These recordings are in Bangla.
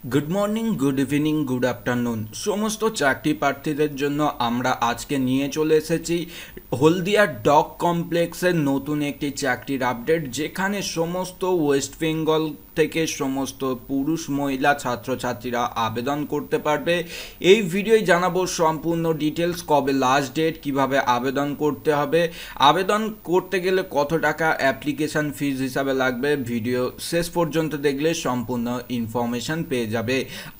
Good morning, good evening, good afternoon সমস্ত চাকরি প্রার্থীদের জন্য আমরা আজকে নিয়ে চলে এসেছি হলদিয়া ডক কমপ্লেক্সের নতুন একটি চাকরির আপডেট, যেখানে সমস্ত ওয়েস্ট বেঙ্গল থেকে সমস্ত পুরুষ মহিলা ছাত্রছাত্রীরা আবেদন করতে পারবে। এই ভিডিওয় জানাবো সম্পূর্ণ ডিটেলস, কবে লাস্ট ডেট, কিভাবে আবেদন করতে হবে, আবেদন করতে গেলে কত টাকা অ্যাপ্লিকেশন ফিজ হিসাবে লাগবে। ভিডিও শেষ পর্যন্ত দেখলে সম্পূর্ণ ইনফরমেশন পেয়ে যাবে।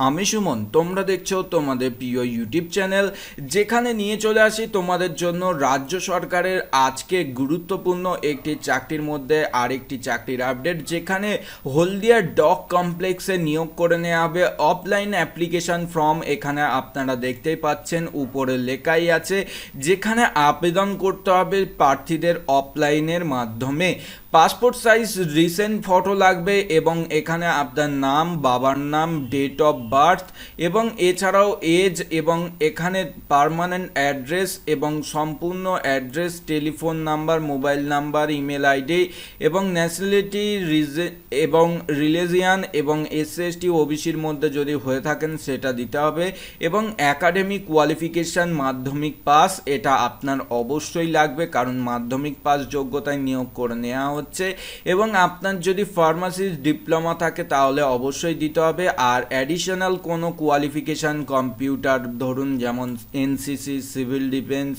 আমি সুমন, তোমরা দেখছো তোমাদের প্রিয় ইউটিউব চ্যানেল, যেখানে নিয়ে চলে আসি তোমাদের জন্য রাজ্য সরকারের আজকে গুরুত্বপূর্ণ একটি চাকরির মধ্যে আরেকটি চাকরির আপডেট, যেখানে হলদিয়া ডক কমপ্লেক্সে নিয়োগ করে নেওয়া হবে। অফলাইন অ্যাপ্লিকেশন ফর্ম এখানে আপনারা দেখতেই পাচ্ছেন, উপরে লেখাই আছে, যেখানে আবেদন করতে হবে প্রার্থীদের অফলাইনের মাধ্যমে। পাসপোর্ট সাইজ রিসেন্ট ফটো লাগবে এবং এখানে আপনার নাম, বাবার নাম, ডেট অফ বার্থ এবং এছাড়াও এজ এবং এখানে পার্মানেন্ট অ্যাড্রেস এবং সম্পূর্ণ address, telephone number, mobile number, email ID এবং ন্যাশনালিটি এবং রিলিজিয়ান এবং এসসি/এসটি ওবিসির মধ্যে যদি হয়ে থাকেন সেটা দিতে হবে এবং একাডেমিক কোয়ালিফিকেশান মাধ্যমিক পাস এটা আপনার অবশ্যই লাগবে, কারণ মাধ্যমিক পাস যোগ্যতায় নিয়োগ করে নেওয়া হচ্ছে। এবং আপনার যদি ফার্মাসিস্ট ডিপ্লোমা থাকে তাহলে অবশ্যই দিতে হবে। আর অ্যাডিশনাল কোনো কোয়ালিফিকেশান, কম্পিউটার ধরুন যেমন এনসিসি, সিভিল ডিফেন্স,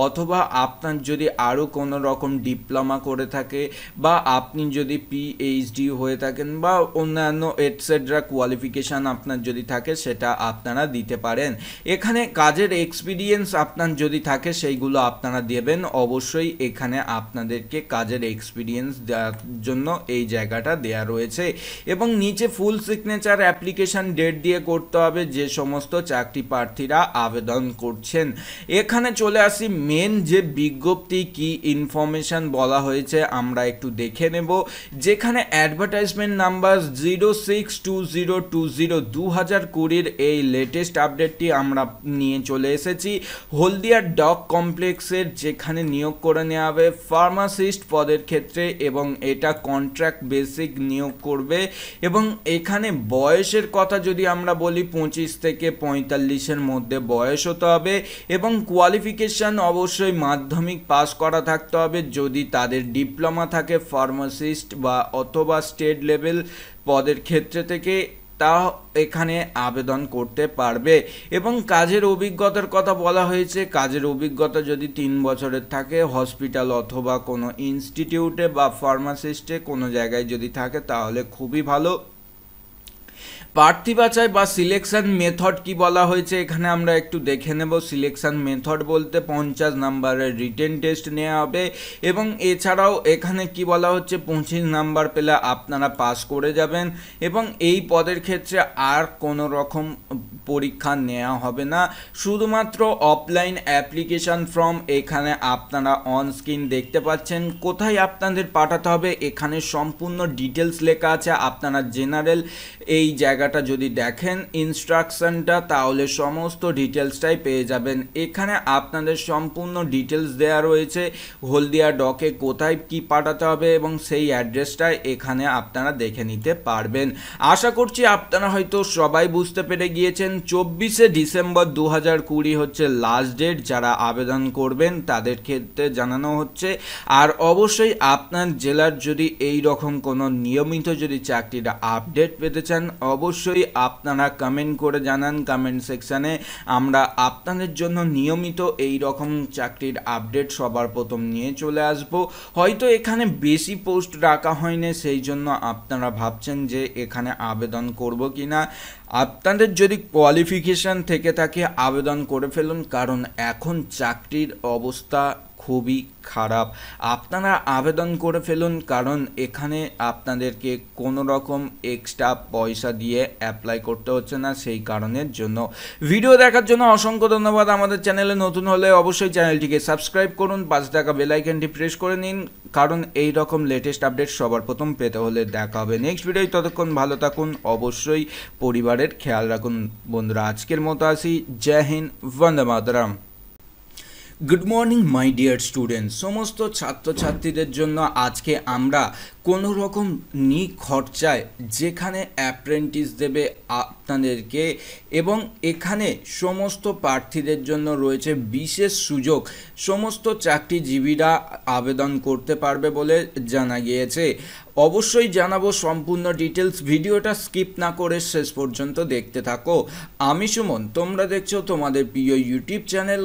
অথবা আপনার যদি আরও কোনো রকম ডিপ্লোমা করে থাকে বা আপনি যদি পিএইচডি হয়ে থাকেন বা অন্যান্য এটসেট্রা কোয়ালিফিকেশান আপনার যদি থাকে সেটা আপনারা দিতে পারেন। এখানে কাজের এক্সপিরিয়েন্স আপনার যদি থাকে সেইগুলো আপনারা দেবেন অবশ্যই। এখানে আপনাদেরকে কাজের এক্সপিরিয়েন্স দেওয়ার জন্য এই জায়গাটা দেয়া রয়েছে এবং নিচে ফুল সিগনেচার অ্যাপ্লিকেশন ডেট দিয়ে করতে হবে যে সমস্ত চাকরি প্রার্থীরা আবেদন করছেন। এখানে চলে আসি মেন যে বিজ্ঞপ্তি কি ইনফরমেশন বলা হয়েছে আমরা একটু দেখে নেব, যেখানে অ্যাডভার্টাইজমেন্ট নাম্বার 062020 এই লেটেস্ট আপডেটটি আমরা নিয়ে চলে এসেছি হলদিয়া ডক কমপ্লেক্সের, যেখানে নিয়োগ করে নেওয়া হবে ফার্মাসিস্ট পদের ক্ষেত্রে এবং এটা কন্ট্রাক্ট বেসিক নিয়োগ করবে। এবং এখানে বয়সের কথা যদি আমরা বলি 25 থেকে 45-এর মধ্যে বয়স হতে হবে এবং কোয়ালিফিকেশান অবশ্যই মাধ্যমিক পাস করা থাকতে হবে। যদি তাদের ডিপ্লোমা থাকে ফার্মাসিস্ট বা অথবা স্টেট লেভেল পদের ক্ষেত্রে থেকে, তা এখানে আবেদন করতে পারবে। এবং কাজের অভিজ্ঞতার কথা বলা হয়েছে, কাজের অভিজ্ঞতা যদি 3 বছরের থাকে হসপিটাল অথবা কোনো ইনস্টিটিউটে বা ফার্মাসিস্টে কোনো জায়গায় যদি থাকে তাহলে খুবই ভালো। প্রার্থী বাছাই বা সিলেকশন মেথড কি বলা হয়েছে এখানে আমরা একটু দেখে নেব। সিলেকশন মেথড বলতে 50 নাম্বারের রিটেন টেস্ট নেওয়া হবে এবং এছাড়াও এখানে কি বলা হচ্ছে 25 নাম্বার পেলে আপনারা পাস করে যাবেন এবং এই পদের ক্ষেত্রে আর কোনো রকম পরীক্ষা নেওয়া হবে না, শুধুমাত্র অফলাইন অ্যাপ্লিকেশন ফর্ম এখানে আপনারা অন স্ক্রিন দেখতে পাচ্ছেন। কোথায় আপনাদের পাঠাতে হবে এখানে সম্পূর্ণ ডিটেলস লেখা আছে। আপনারা জেনারেল এই জায়গাটা যদি দেখেন ইনস্ট্রাকশনটা তাহলে সমস্ত ডিটেলসটাই পেয়ে যাবেন। এখানে আপনাদের সম্পূর্ণ ডিটেলস দেওয়া রয়েছে হলদিয়া ডকে কোথায় কি পাঠাতে হবে এবং সেই অ্যাড্রেসটা এখানে আপনারা দেখে নিতে পারবেন। আশা করছি আপনারা হয়তো সবাই বুঝতে পেরে গিয়েছেন। 24শে ডিসেম্বর 2020 হচ্ছে লাস্ট ডেট, যারা আবেদন করবেন তাদের ক্ষেত্রে জানানো হচ্ছে। আর অবশ্যই আপনার জেলার যদি এই রকম কোনো নিয়মিত যদি চাকরির আপডেট পেতে চান অবশ্যই আপনারা কমেন্ট করে জানান কমেন্ট সেকশানে। আমরা আপনাদের জন্য নিয়মিত এই রকম চাকরির আপডেট সবার প্রথম নিয়ে চলে আসব। হয়তো এখানে বেশি পোস্ট রাখা হয়নি, সেই জন্য আপনারা ভাবছেন যে এখানে আবেদন করব কি না। আপনাদের যদি কোয়ালিফিকেশান থেকে থাকে আবেদন করে ফেলুন, কারণ এখন চাকরির অবস্থা খুবই খারাপ। আপনারা আবেদন করে ফেলুন, কারণ এখানে আপনাদেরকে কোনো রকম এক্সট্রা পয়সা দিয়ে অ্যাপ্লাই করতে হচ্ছে না। সেই কারণের জন্য ভিডিও দেখার জন্য অসংখ্য ধন্যবাদ। আমাদের চ্যানেলে নতুন হলে অবশ্যই চ্যানেলটিকে সাবস্ক্রাইব করুন, পাশে থাকা বেল আইকনটি প্রেস করে নিন, কারণ এই রকম লেটেস্ট আপডেট সবার প্রথম পেতে হলে দেখা হবে নেক্সট ভিডিও। ততক্ষণ ভালো থাকুন, অবশ্যই পরিবারের খেয়াল রাখুন। বন্ধুরা আজকের মতো আসি, Jai Hind, Vande Mataram. Good morning my dear students, সমস্ত ছাত্রছাত্রীদের জন্য আজকে আমরা সমস্ত ছাত্রছাত্রীদের জন্য আজকে আমরা কোনো রকম নিখরচায় যেখানে অ্যাপ্রেন্টিস দেবে আপনাদেরকে, এবং এখানে সমস্ত প্রার্থীদের জন্য রয়েছে বিশেষ সুযোগ। সমস্ত চাকরিজীবীরা আবেদন করতে পারবে বলে জানা গিয়েছে। অবশ্যই জানাবো সম্পূর্ণ ডিটেলস, ভিডিওটা স্কিপ না করে শেষ পর্যন্ত দেখতে থাকো। আমি সুমন, তোমরা দেখছো তোমাদের প্রিয় ইউটিউব চ্যানেল,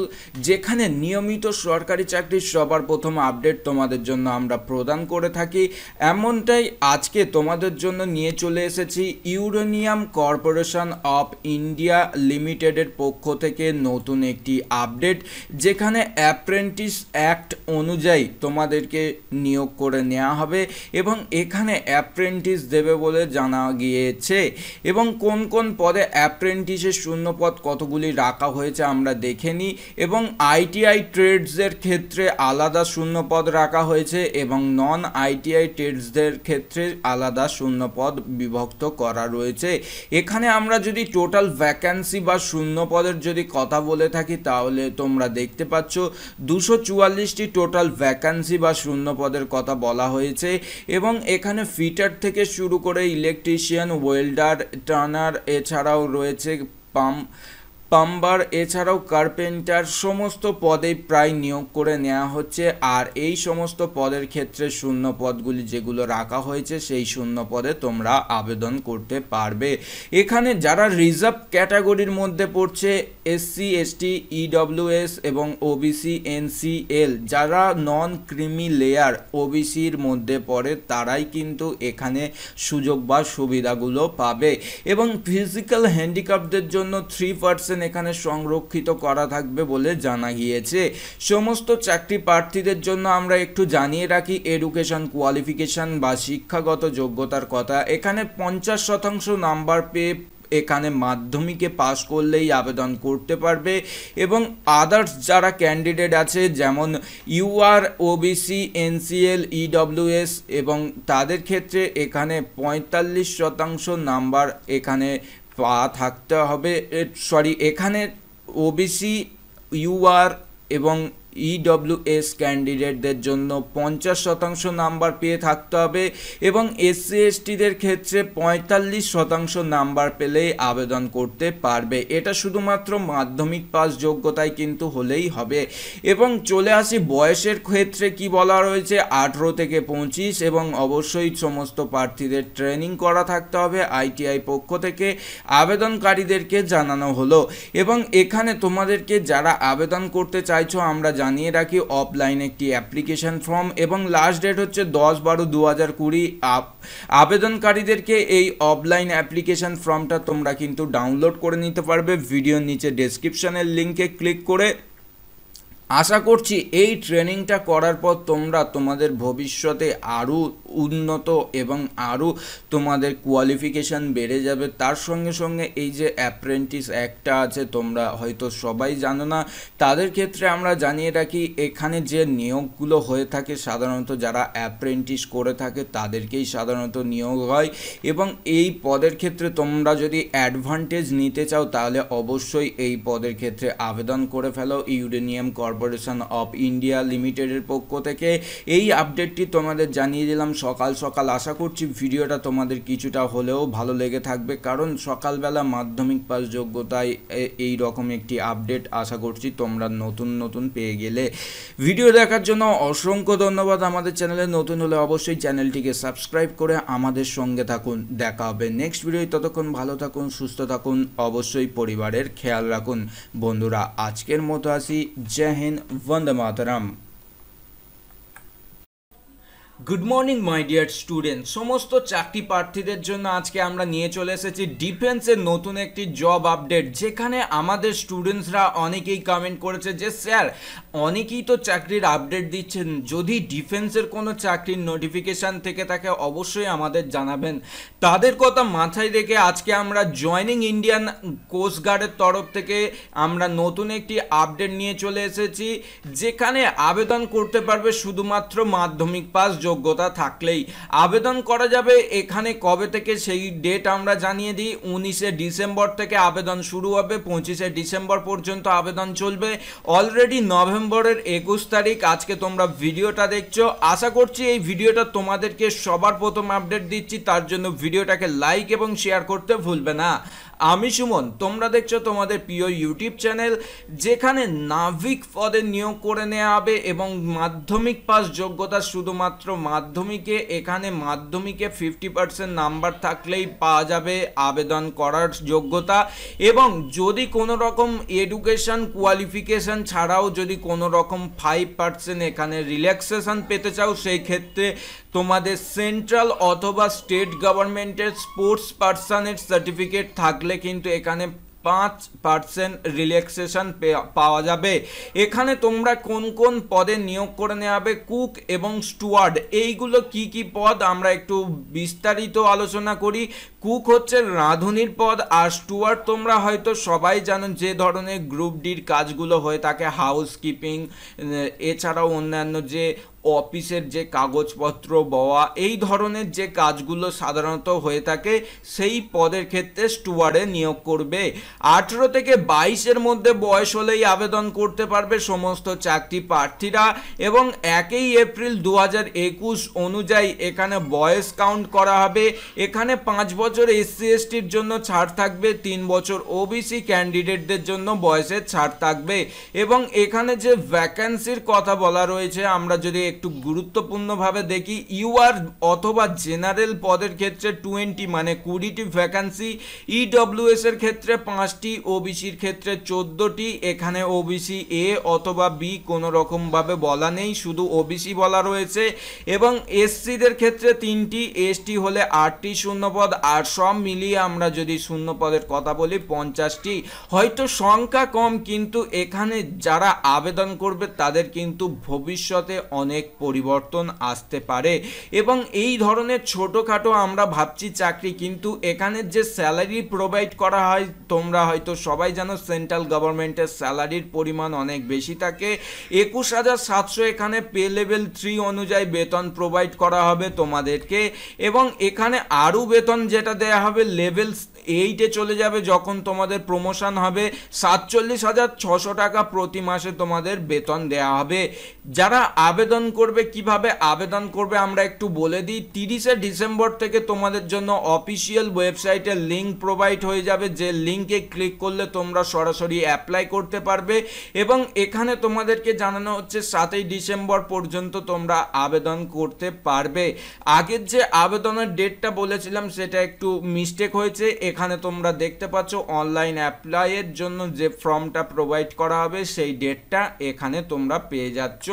যেখানে নিয়মিত সরকারি চাকরির সবার প্রথম আপডেট তোমাদের জন্য আমরা প্রদান করে থাকি। এমনটাই আজকে তোমাদের জন্য নিয়ে চলে এসেছি ইউরেনিয়াম কর্পোরেশন অফ ইন্ডিয়া লিমিটেডের পক্ষ থেকে নতুন একটি আপডেট, যেখানে অ্যাপ্রেন্টিস অ্যাক্ট অনুযায়ী তোমাদেরকে নিয়োগ করে নেওয়া হবে এবং এখানে অ্যাপ্রেন্টিস দেবে বলে জানা গিয়েছে। এবং কোন কোন পদে অ্যাপ্রেন্টিসের শূন্যপদ কতগুলি রাখা হয়েছে আমরা দেখে নিই। এবং আইটিআই ট্রেডসের ক্ষেত্রে আলাদা শূন্যপদ রাখা হয়েছে এবং নন আইটিআই ট্রেডসদের ক্ষেত্রে আলাদা শূন্যপদ বিভক্ত করা রয়েছে। এখানে আমরা যদি টোটাল ভ্যাকান্সি বা শূন্যপদের যদি কথা বলে থাকি, তাহলে তোমরা দেখতে পাচ্ছ 244টি টোটাল ভ্যাকান্সি বা শূন্যপদের কথা বলা হয়েছে। এবং এখানে ফিটার থেকে শুরু করে ইলেকট্রিশিয়ান, ওয়েল্ডার, টার্নার, এছাড়াও রয়েছে পাম্বার, এছাড়াও কার্পেন্টার, সমস্ত পদেই প্রায় নিয়োগ করে নেওয়া হচ্ছে। আর এই সমস্ত পদের ক্ষেত্রে শূন্য পদগুলি যেগুলো রাখা হয়েছে, সেই শূন্য পদে তোমরা আবেদন করতে পারবে। এখানে যারা রিজার্ভ ক্যাটাগরির মধ্যে পড়ছে, এসসি, এসটি, ইডব্লিউএস এবং ওবিসি, এনসিএল, যারা নন ক্রিমি লেয়ার ওবিসির মধ্যে পড়ে, তারাই কিন্তু এখানে সুযোগ বা সুবিধাগুলো পাবে। এবং ফিজিক্যাল হ্যান্ডিক্যাপদের জন্য 3% এখানে সংরক্ষিত করা থাকবে বলে জানা গিয়েছে। সমস্ত চাকরি প্রার্থীদের জন্য আমরা একটু জানিয়ে রাখি এডুকেশন কোয়ালিফিকেশন বা শিক্ষাগত যোগ্যতার কথা। এখানে 50% নাম্বার পেয়ে এখানে মাধ্যমিকে পাস করলেই আবেদন করতে পারবে। এবং আদার্স যারা ক্যান্ডিডেট আছে, যেমন ইউআর, ওবিসি, এনসিএল, ইডব্লিউএস, এবং তাদের ক্ষেত্রে এখানে 45% নাম্বার এখানে থাকতে হবে। এখানে ওবিসি, ইউআর এবং ইডব্লিউএস ক্যান্ডিডেটদের জন্য 50% নাম্বার পেয়ে থাকতে হবে এবং এসসি এসটিদের ক্ষেত্রে 45% নাম্বার পেলেই আবেদন করতে পারবে। এটা শুধুমাত্র মাধ্যমিক পাস যোগ্যতায় কিন্তু হলেই হবে। এবং চলে আসি বয়সের ক্ষেত্রে কি বলা রয়েছে, 18 থেকে 25, এবং অবশ্যই সমস্ত প্রার্থীদের ট্রেনিং করা থাকতে হবে আইটিআই পক্ষ থেকে, আবেদনকারীদেরকে জানানো হলো। এবং এখানে তোমাদেরকে যারা আবেদন করতে চাইছো, আমরা জানিয়ে রাখি অফলাইন একটি অ্যাপ্লিকেশন ফর্ম, এবং লাস্ট ডেট হচ্ছে 10/12/2020। আবেদনকারীদেরকে এই অফলাইন অ্যাপ্লিকেশন ফর্মটা তোমরা কিন্তু ডাউনলোড করে নিতে পারবে ভিডিওর নিচে ডেসক্রিপশনের লিঙ্কে ক্লিক করে। আশা করছি এই ট্রেনিংটা করার পর তোমরা তোমাদের ভবিষ্যতে আরও উন্নত এবং আরও তোমাদের কোয়ালিফিকেশান বেড়ে যাবে। তার সঙ্গে সঙ্গে এই যে অ্যাপ্রেন্টিস অ্যাক্টটা আছে, তোমরা হয়তো সবাই জানো না, তাদের ক্ষেত্রে আমরা জানিয়ে রাখি এখানে যে নিয়োগগুলো হয়ে থাকে সাধারণত যারা অ্যাপ্রেন্টিস করে থাকে তাদেরকেই সাধারণত নিয়োগ হয়। এবং এই পদের ক্ষেত্রে তোমরা যদি অ্যাডভান্টেজ নিতে চাও, তাহলে অবশ্যই এই পদের ক্ষেত্রে আবেদন করে ফেলো ইউরেনিয়াম কর্পোরেশন অফ ইন্ডিয়া লিমিটেডের পক্ষ থেকে। এই আপডেটটি তোমাদের জানিয়ে দিলাম সকাল সকাল। আশা করছি ভিডিওটা তোমাদের কিছুটা হলেও ভালো লেগে থাকবে, কারণ সকালবেলা মাধ্যমিক পাস যোগ্যতায় এই রকম একটি আপডেট আশা করছি তোমরা নতুন পেয়ে গেলে। ভিডিও দেখার জন্য অসংখ্য ধন্যবাদ। আমাদের চ্যানেলে নতুন হলে অবশ্যই চ্যানেলটিকে সাবস্ক্রাইব করে আমাদের সঙ্গে থাকুন। দেখা হবে নেক্সট ভিডিও। ততক্ষণ ভালো থাকুন, সুস্থ থাকুন, অবশ্যই পরিবারের খেয়াল রাখুন। বন্ধুরা, আজকের মতো আসি। Jai Hind, Vande Mataram. Good morning my dear student, সমস্ত চাকরি প্রার্থীদের জন্য আজকে আমরা নিয়ে চলে এসেছি ডিফেন্সের নতুন একটি জব আপডেট, যেখানে আমাদের স্টুডেন্টসরা অনেকেই কমেন্ট করেছে যে স্যার অনেকেই তো চাকরির আপডেট দিচ্ছেন, যদি ডিফেন্সের কোনো চাকরির নোটিফিকেশান থেকে থাকে অবশ্যই আমাদের জানাবেন। তাদের কথা মাথায় রেখে আজকে আমরা জয়নিং ইন্ডিয়ান কোস্ট গার্ডের তরফ থেকে আমরা নতুন একটি আপডেট নিয়ে চলে এসেছি, যেখানে আবেদন করতে পারবে শুধুমাত্র মাধ্যমিক পাস যোগ্যতা থাকলেই আবেদন করা যাবে। এখানে কবে থেকে সেই ডেট আমরা জানিয়ে দিই, 19শে ডিসেম্বর থেকে আবেদন শুরু হবে, 25শে ডিসেম্বর পর্যন্ত আবেদন চলবে। অলরেডি নভেম্বরের 21 তারিখ আজকে তোমরা ভিডিওটা দেখছো। আশা করছি এই ভিডিওটা তোমাদেরকে সবার প্রথম আপডেট দিচ্ছি, তার জন্য ভিডিওটাকে লাইক এবং শেয়ার করতে ভুলবে না। আমি সুমন, তোমরা দেখছো তোমাদের প্রিয় ইউটিউব চ্যানেল, যেখানে নাবিক পদে নিয়োগ করে নেওয়া হবে এবং মাধ্যমিক পাস যোগ্যতা, শুধুমাত্র মাধ্যমিকে, এখানে মাধ্যমিকে 50% নাম্বার থাকলেই পাওয়া যাবে আবেদন করার যোগ্যতা। এবং যদি কোনো রকম এডুকেশন কোয়ালিফিকেশন ছাড়াও যদি কোনো রকম 5% এখানে রিল্যাক্সেশন পেতে চাও, সেই ক্ষেত্রে তোমাদের সেন্ট্রাল অথবা স্টেট গভর্নমেন্টের স্পোর্টস পার্সনের সার্টিফিকেট থাকলে কিন্তু এখানে 5% রিল্যাক্সেশন পাওয়া যাবে। এখানে তোমরা কোন কোন পদে নিয়োগ করে নেওয়া হবে, কুক এবং স্টুয়ার্ড, এইগুলো কি কি পদ আমরা একটু বিস্তারিত আলোচনা করি। কুক হচ্ছে রাঁধুনির পদ, আর স্টুয়ার্ড তোমরা হয়তো সবাই জানো যে ধরনের গ্রুপ ডির কাজগুলো হয়ে থাকে, হাউসকিপিং, এছাড়াও অন্যান্য যে অফিসের যে কাগজপত্র বওয়া, এই ধরনের যে কাজগুলো সাধারণত হয়ে থাকে, সেই পদের ক্ষেত্রে স্টুয়ার্ডে নিয়োগ করবে। 18 থেকে 22-এর মধ্যে বয়স হলেই আবেদন করতে পারবে সমস্ত চাকরি প্রার্থীরা। এবং 1 এপ্রিল 2021 অনুযায়ী এখানে বয়স কাউন্ট করা হবে। এখানে 5 বছর এসসি এসটির জন্য ছাড় থাকবে, 3 বছর ওবিসি ক্যান্ডিডেটদের জন্য বয়সের ছাড় থাকবে। এবং এখানে যে ভ্যাকেন্সির কথা বলা রয়েছে, আমরা যদি একটু গুরুত্বপূর্ণভাবে দেখি, ইউআর অথবা জেনারেল পদের ক্ষেত্রে 20 মানে 20টি ভ্যাকেন্সি, ইডব্লিউএস এর ক্ষেত্রে 5টি, ওবিসির ক্ষেত্রে 14টি। এখানে ওবিসি এ অথবা বি কোনো রকম ভাবে বলা নেই, শুধু ওবিসি বলা রয়েছে। এবং এসসিদের ক্ষেত্রে 3টি, এসটি হলে 8টি শূন্যপদ, আর সব মিলিয়ে আমরা যদি শূন্য পদের কথা বলি 50টি। হয়তো সংখ্যা কম, কিন্তু এখানে যারা আবেদন করবে তাদের কিন্তু ভবিষ্যতে অনেক পরিবর্তন আসতে পারে। এবং এই ধরনের ছোটখাটো আমরা ভাবছি চাকরি, কিন্তু এখানে যে স্যালারি প্রোভাইড করা হয়, তোমরা হয়তো সবাই জানো সেন্ট্রাল গভর্নমেন্টের স্যালারির পরিমাণ অনেক বেশি থাকে। 21,700 এখানে পে লেভেল 3 অনুযায়ী বেতন প্রোভাইড করা হবে তোমাদেরকে। এবং এখানে আরও বেতন যেটা দেয়া হবে, লেভেল 8-এ চলে যাবে যখন তোমাদের প্রমোশন হবে, 47,600 টাকা প্রতি মাসে তোমাদের বেতন দেয়া হবে। যারা আবেদন করবে, কিভাবে আবেদন করবে আমরা একটু বলে দিই। 30শে ডিসেম্বর থেকে তোমাদের জন্য অফিসিয়াল ওয়েবসাইটের লিঙ্ক প্রোভাইড হয়ে যাবে, যে লিঙ্কে ক্লিক করলে তোমরা সরাসরি অ্যাপ্লাই করতে পারবে। এবং এখানে তোমাদেরকে জানানো হচ্ছে 7ই ডিসেম্বর পর্যন্ত তোমরা আবেদন করতে পারবে। আগের যে আবেদনের ডেটটা বলেছিলাম সেটা একটু মিস্টেক হয়েছে। এখানে তোমরা দেখতে পাচ্ছ অনলাইন অ্যাপ্লাইয়ের জন্য যে ফর্মটা প্রোভাইড করা হবে, সেই ডেটটা এখানে তোমরা পেয়ে যাচ্ছ।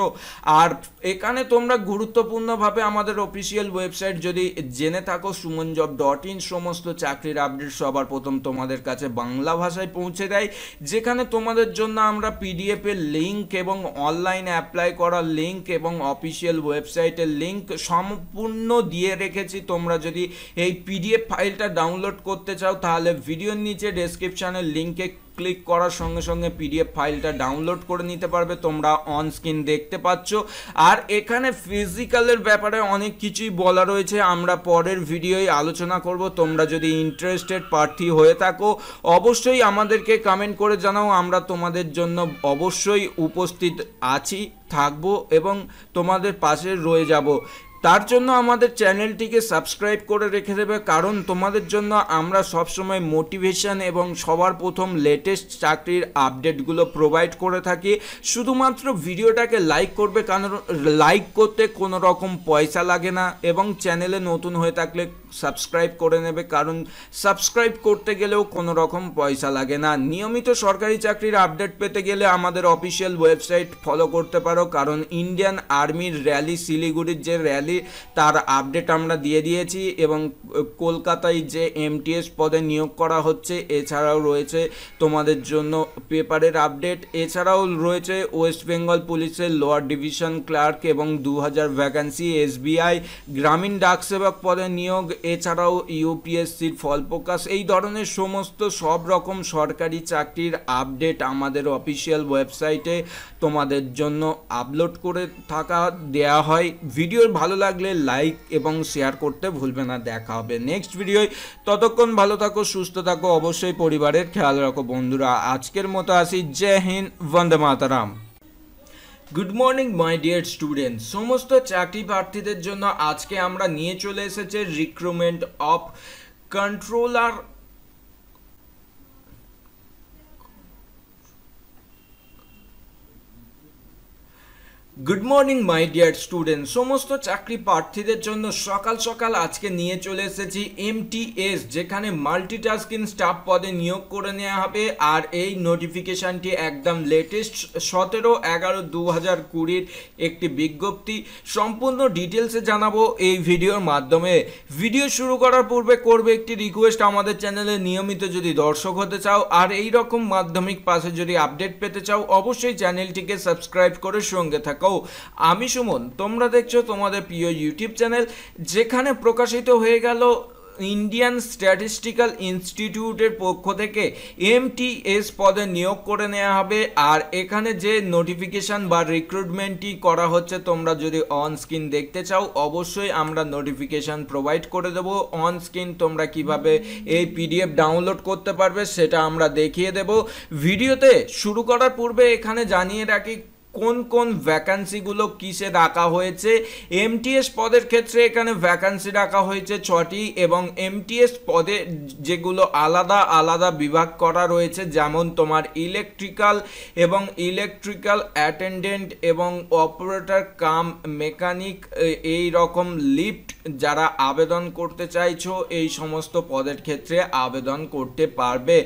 আর এখানে তোমরা গুরুত্বপূর্ণভাবে আমাদের অফিসিয়াল ওয়েবসাইট যদি জেনে থাকো, sumonjob.in, সমস্ত চাকরির আপডেট সবার প্রথম তোমাদের কাছে বাংলা ভাষায় পৌঁছে দেয়, যেখানে তোমাদের জন্য আমরা পিডিএফ এর লিঙ্ক এবং অনলাইন অ্যাপ্লাই করার লিঙ্ক এবং অফিসিয়াল ওয়েবসাইটের লিঙ্ক সম্পূর্ণ দিয়ে রেখেছি। তোমরা যদি এই পিডিএফ ফাইলটা ডাউনলোড করতে চাও, তাহলে ভিডিওর নিচে ডেসক্রিপশনের লিঙ্কে ক্লিক করার সঙ্গে সঙ্গে পিডিএফ ফাইলটা ডাউনলোড করে নিতে পারবে। তোমরা অন স্ক্রিন দেখতে পাচ্ছ। আর এখানে ফিজিক্যালের ব্যাপারে অনেক কিছুই বলা রয়েছে, আমরা পরের ভিডিওয় আলোচনা করব। তোমরা যদি ইন্টারেস্টেড প্রার্থী হয়ে থাকো, অবশ্যই আমাদেরকে কমেন্ট করে জানাও, আমরা তোমাদের জন্য অবশ্যই উপস্থিত আছি, থাকবো এবং তোমাদের পাশে রয়ে যাব। তার জন্য আমাদের চ্যানেলটিকে সাবস্ক্রাইব করে রেখে দেবে, কারণ তোমাদের জন্য আমরা সবসময় মোটিভেশন এবং সবার প্রথম লেটেস্ট চাকরির আপডেটগুলো প্রোভাইড করে থাকি। শুধুমাত্র ভিডিওটাকে লাইক করবে, কারণ লাইক করতে কোনো রকম পয়সা লাগে না। এবং চ্যানেলে নতুন হয়ে থাকলে সাবস্ক্রাইব করে নেবে, কারণ সাবস্ক্রাইব করতে গেলেও কোনো রকম পয়সা লাগে না। নিয়মিত সরকারি চাকরির আপডেট পেতে গেলে আমাদের অফিসিয়াল ওয়েবসাইট ফলো করতে পারো, কারণ ইন্ডিয়ান আর্মির র্যালি, শিলিগুড়ির যে র্যালি, তার আপডেট আমরা দিয়ে দিয়েছি। এবং কলকাতায় যে এমটিএস পদে নিয়োগ করা হচ্ছে, এছাড়াও রয়েছে তোমাদের জন্য পেপারের আপডেট। এছাড়াও রয়েছে ওয়েস্ট বেঙ্গল পুলিশের লোয়ার ডিভিশন ক্লার্ক এবং 2000 ভ্যাকেন্সি, এসবিআই গ্রামীণ ডাক সেবক পদে নিয়োগ, এছাড়াও ইউপিএসসির ফল প্রকাশ। এই ধরনের সমস্ত সব রকম সরকারি চাকরির আপডেট আমাদের অফিসিয়াল ওয়েবসাইটে তোমাদের জন্য আপলোড করে দেয়া হয়। ভিডিও ভালো লাগলে লাইক এবং শেয়ার করতে ভুলবে না। দেখা হবে নেক্সট ভিডিওয়, ততক্ষণ ভালো থাকো, সুস্থ থাকো, অবশ্যই পরিবারের খেয়াল রাখো বন্ধুরা। আজকের মতো আসি, Jai Hind, Vande Mataram. Good morning my dear student, সমস্ত চাকরি প্রার্থীদের জন্য আজকে আমরা নিয়ে চলে এসেছে recruitment of controller good morning my dear student, সমস্ত চাকরি প্রার্থীদের জন্য সকাল সকাল আজকে নিয়ে চলে এসেছি MTS, যেখানে মাল্টিটাস্কিং স্টাফ পদে নিয়োগ করে নেওয়া হবে। আর এই নোটিফিকেশানটি একদম লেটেস্ট 17/11/2020 একটি বিজ্ঞপ্তি। সম্পূর্ণ ডিটেলসে জানাবো এই ভিডিওর মাধ্যমে। ভিডিও শুরু করার পূর্বে করবে একটি রিকোয়েস্ট, আমাদের চ্যানেলে নিয়মিত যদি দর্শক হতে চাও আর এই রকম মাধ্যমিক পাশে যদি আপডেট পেতে চাও, অবশ্যই চ্যানেলটিকে সাবস্ক্রাইব করে সঙ্গে থাকো। আমি সুমন, তোমরা দেখছো তোমাদের প্রিয় ইউটিউব চ্যানেল, যেখানে প্রকাশিত হয়ে গেল ইন্ডিয়ান স্ট্যাটিস্টিক্যাল ইনস্টিটিউটের পক্ষ থেকে MTS পদে নিয়োগ করে নেওয়া হবে। আর এখানে যে নোটিফিকেশান বা রিক্রুটমেন্টটি করা হচ্ছে, তোমরা যদি অন স্ক্রিন দেখতে চাও, অবশ্যই আমরা নোটিফিকেশান প্রোভাইড করে দেবো অন স্ক্রিন। তোমরা কিভাবে এই PDF ডাউনলোড করতে পারবে সেটা আমরা দেখিয়ে দেব ভিডিওতে। শুরু করার পূর্বে এখানে জানিয়ে রাখি কোন কোন ভ্যাকান্সিগুলো কিসে রাখা হয়েছে। MTS পদের ক্ষেত্রে এখানে ভ্যাকান্সি রাখা হয়েছে 6টি, এবং MTS পদে যেগুলো আলাদা আলাদা বিভাগ করা রয়েছে, যেমন তোমার ইলেকট্রিক্যাল এবং ইলেকট্রিক্যাল অ্যাটেন্ডেন্ট এবং অপারেটর কাম মেকানিক, এই রকম লিফট যারা আবেদন করতে চাইছো এই সমস্ত পদের ক্ষেত্রে আবেদন করতে পারবে।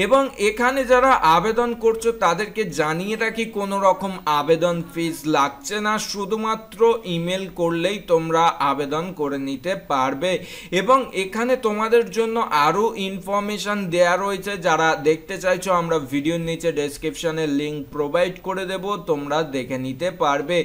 এবং এখানে যারা আবেদন করছো তাদেরকে জানিয়ে রাখি, কোনো রকম আবেদন ফিস লাগছে না, শুধুমাত্র ইমেল করলেই তোমরা আবেদন করে নিতে পারবে। এবং এখানে তোমাদের জন্য আরও ইনফরমেশন দেয়া রয়েছে, যারা দেখতে চাইছো আমরা ভিডিওর নিচে ডেসক্রিপশনে লিঙ্ক প্রোভাইড করে দেব, তোমরা দেখে নিতে পারবে।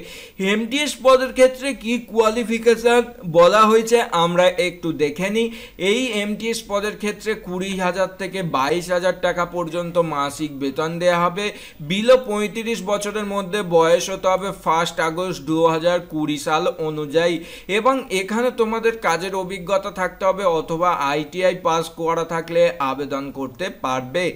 MTS পদের ক্ষেত্রে কি কোয়ালিফিকেশন বলা হয়েছে আমরা একটু দেখে নিই। এই MTS পদের ক্ষেত্রে 20,000 থেকে 22,000 টাকা পর্যন্ত মাসিক বেতন দেওয়া হবে। বিলো 35 বছরের মধ্যে বয়স হতে হবে 1 আগস্ট 2020 সাল অনুযায়ী। এবং এখানে তোমাদের কাজের অভিজ্ঞতা থাকতে হবে অথবা ITI পাস করা থাকলে আবেদন করতে পারবে।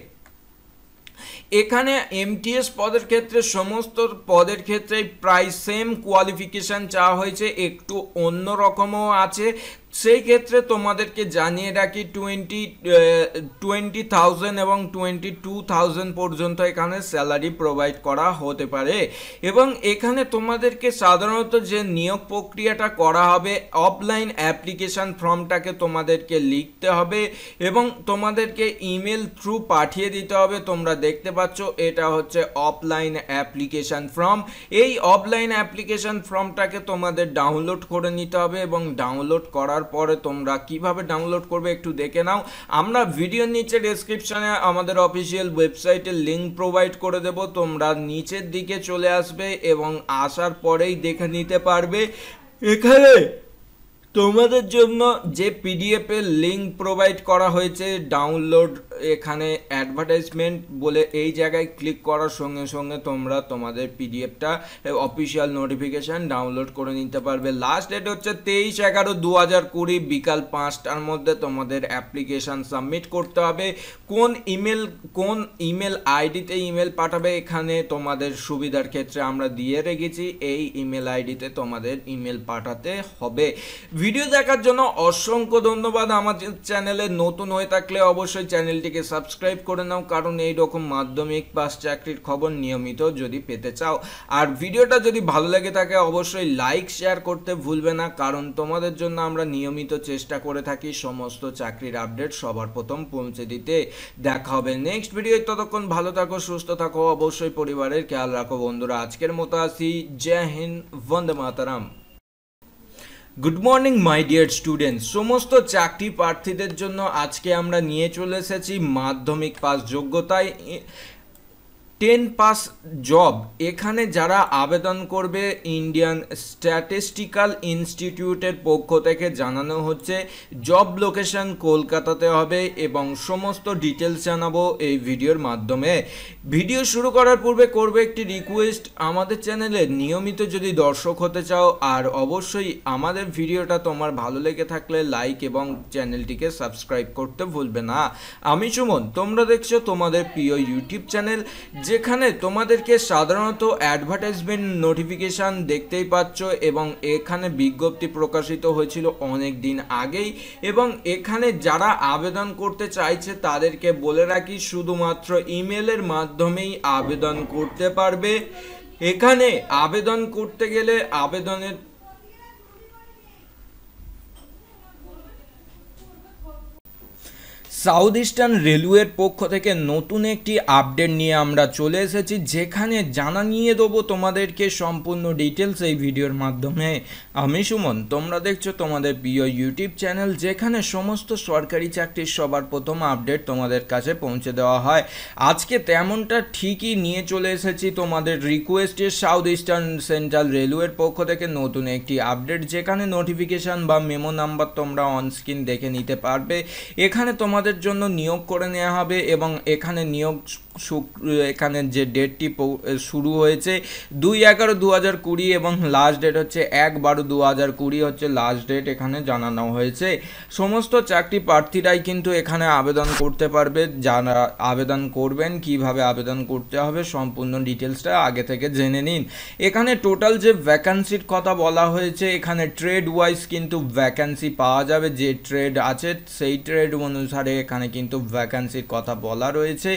এখানে MTS পদের ক্ষেত্রে সমস্ত পদের ক্ষেত্রে প্রায় সেম কোয়ালিফিকেশান চাওয়া হয়েছে, একটু অন্য রকমও আছে। সেই ক্ষেত্রে তোমাদেরকে জানিয়ে রাখি 20,000 এবং 22,000 পর্যন্ত এখানে স্যালারি প্রোভাইড করা হতে পারে। এবং এখানে তোমাদেরকে সাধারণত যে নিয়োগ প্রক্রিয়াটা করা হবে, অফলাইন অ্যাপ্লিকেশান ফর্মটাকে তোমাদেরকে লিখতে হবে এবং তোমাদেরকে ইমেল থ্রু পাঠিয়ে দিতে হবে। তোমরা দেখতে পাচ্ছ এটা হচ্ছে অফলাইন অ্যাপ্লিকেশান ফর্ম। এই অফলাইন অ্যাপ্লিকেশান ফর্মটাকে তোমাদের ডাউনলোড করে নিতে হবে এবং ডাউনলোড করার পরে তোমরা কিভাবে ডাউনলোড করবে একটু দেখে নাও। আমরা ভিডিওর নিচে ডেসক্রিপশনে আমাদের অফিসিয়াল ওয়েবসাইটের লিঙ্ক প্রোভাইড করে দেব, তোমরা নিচের দিকে চলে আসবে এবং আসার পরেই দেখে নিতে পারবে। এখানে তোমাদের জন্য যে PDF এর লিঙ্ক প্রোভাইড করা হয়েছে ডাউনলোড, এখানে অ্যাডভার্টাইজমেন্ট বলে এই জায়গায় ক্লিক করার সঙ্গে সঙ্গে তোমরা তোমাদের PDFটা অফিসিয়াল নোটিফিকেশান ডাউনলোড করে নিতে পারবে। লাস্ট ডেট হচ্ছে 23/11/2020 বিকাল 5টার মধ্যে তোমাদের অ্যাপ্লিকেশান সাবমিট করতে হবে। কোন ইমেল আইডিতে ইমেল পাঠাবে এখানে তোমাদের সুবিধার ক্ষেত্রে আমরা দিয়ে রেখেছি, এই ইমেল আইডিতে তোমাদের ইমেল পাঠাতে হবে। ভিডিও দেখার জন্য অসংখ্য ধন্যবাদ। আমাদের চ্যানেলে নতুন হয়ে থাকলে অবশ্যই চ্যানেলটিকে সাবস্ক্রাইব করে নাও, কারণ এই রকম মাধ্যমিক পাস চাকরির খবর নিয়মিত যদি পেতে চাও। আর ভিডিওটা যদি ভালো লেগে থাকে অবশ্যই লাইক শেয়ার করতে ভুলবে না, কারণ তোমাদের জন্য আমরা নিয়মিত চেষ্টা করে থাকি সমস্ত চাকরির আপডেট সবার প্রথম পৌঁছে দিতে। দেখা হবে নেক্সট ভিডিও, ততক্ষণ ভালো থাকো, সুস্থ থাকো, অবশ্যই পরিবারের খেয়াল রাখো বন্ধুরা। আজকের মতো আসি, Jai Hind, Vande Mataram. Good morning my dear students, সমস্ত চাকরি প্রার্থীদের জন্য আজকে আমরা নিয়ে চলে এসেছি মাধ্যমিক পাস যোগ্যতায় 10 পাস জব এখানে যারা আবেদন করবে ইন্ডিয়ান স্ট্যাটিস্টিক্যাল ইনস্টিটিউটের পক্ষ থেকে জানানো হচ্ছে জব লোকেশন কলকাতাতে হবে এবং সমস্ত ডিটেলস জানাবো এই ভিডিওর মাধ্যমে। ভিডিও শুরু করার পূর্বে করবে একটি রিকোয়েস্ট, আমাদের চ্যানেলে নিয়মিত যদি দর্শক হতে চাও আর অবশ্যই আমাদের ভিডিওটা তোমার ভালো লেগে থাকলে লাইক এবং চ্যানেলটিকে সাবস্ক্রাইব করতে ভুলবে না। আমি সুমন, তোমরা দেখছো তোমাদের প্রিয় ইউটিউব চ্যানেল যেখানে তোমাদেরকে সাধারণত অ্যাডভার্টাইজমেন্ট নোটিফিকেশান দেখতেই পাচ্ছ এবং এখানে বিজ্ঞপ্তি প্রকাশিত হয়েছিল অনেক দিন আগেই এবং এখানে যারা আবেদন করতে চাইছে তাদেরকে বলে রাখি শুধুমাত্র ইমেলের মাধ্যমেই আবেদন করতে পারবে। এখানে আবেদন করতে গেলে আবেদনের সাউথ ইস্টার্ন রেলওয়ের পক্ষ থেকে নতুন একটি আপডেট নিয়ে আমরা চলে এসেছি, যেখানে জানিয়ে দেবো তোমাদেরকে সম্পূর্ণ ডিটেলস এই ভিডিওর মাধ্যমে। আমি সুমন, তোমরা দেখছো তোমাদের প্রিয় ইউটিউব চ্যানেল যেখানে সমস্ত সরকারি চাকরির সবার প্রথম আপডেট তোমাদের কাছে পৌঁছে দেওয়া হয়। আজকে তেমনটা ঠিকই নিয়ে চলে এসেছি তোমাদের রিকোয়েস্টে সাউথ ইস্টার্ন সেন্ট্রাল রেলওয়ের পক্ষ থেকে নতুন একটি আপডেট, যেখানে নোটিফিকেশান বা মেমো নাম্বার তোমরা অনস্ক্রিন দেখে নিতে পারবে। এখানে তোমাদের জন্য নিয়োগ করে নেওয়া হবে এবং এখানে নিয়োগ এখানে যে ডেটটি শুরু হয়েছে 2/11/2020 এবং লাস্ট ডেট হচ্ছে 1/12/2020 হচ্ছে লাস্ট ডেট এখানে জানানো হয়েছে। সমস্ত চাকরি প্রার্থীরাই কিন্তু এখানে আবেদন করতে পারবে। যারা আবেদন করবেন কিভাবে আবেদন করতে হবে সম্পূর্ণ ডিটেলসটা আগে থেকে জেনে নিন। এখানে টোটাল যে ভ্যাকান্সির কথা বলা হয়েছে, এখানে ট্রেড ওয়াইজ কিন্তু ভ্যাকান্সি পাওয়া যাবে, যে ট্রেড আছে সেই ট্রেড অনুসারে এখানে কিন্তু ভ্যাকান্সির কথা বলা রয়েছে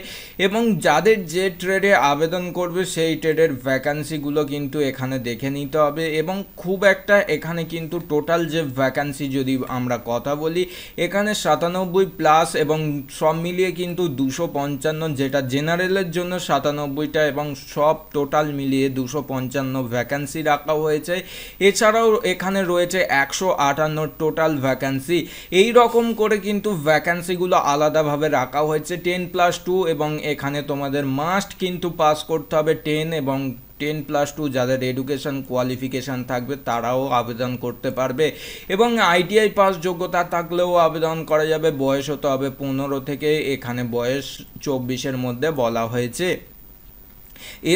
এবং যাদের যে ট্রেডে আবেদন করবে সেই ট্রেডের ভ্যাকান্সিগুলো কিন্তু এখানে দেখে নিতে হবে এবং খুব একটা এখানে কিন্তু টোটাল যে ভ্যাকান্সি যদি আমরা কথা বলি এখানে 97+ এবং সব মিলিয়ে কিন্তু 255, যেটা জেনারেলের জন্য 97টা এবং সব টোটাল মিলিয়ে 255 ভ্যাকান্সি রাখা হয়েছে। এছাড়াও এখানে রয়েছে 158 টোটাল ভ্যাকান্সি। এই রকম করে কিন্তু ভ্যাকান্সিগুলো আলাদাভাবে রাখা হয়েছে 10+2 এবং এখানে তোমাদের মাস্ট কিন্তু পাস করতে হবে 10 এবং 10+2 যাদের এডুকেশন কোয়ালিফিকেশান থাকবে তারাও আবেদন করতে পারবে এবং ITI পাস যোগ্যতা থাকলেও আবেদন করা যাবে। বয়স হতে হবে 15 থেকে, এখানে বয়স 24-এর মধ্যে বলা হয়েছে।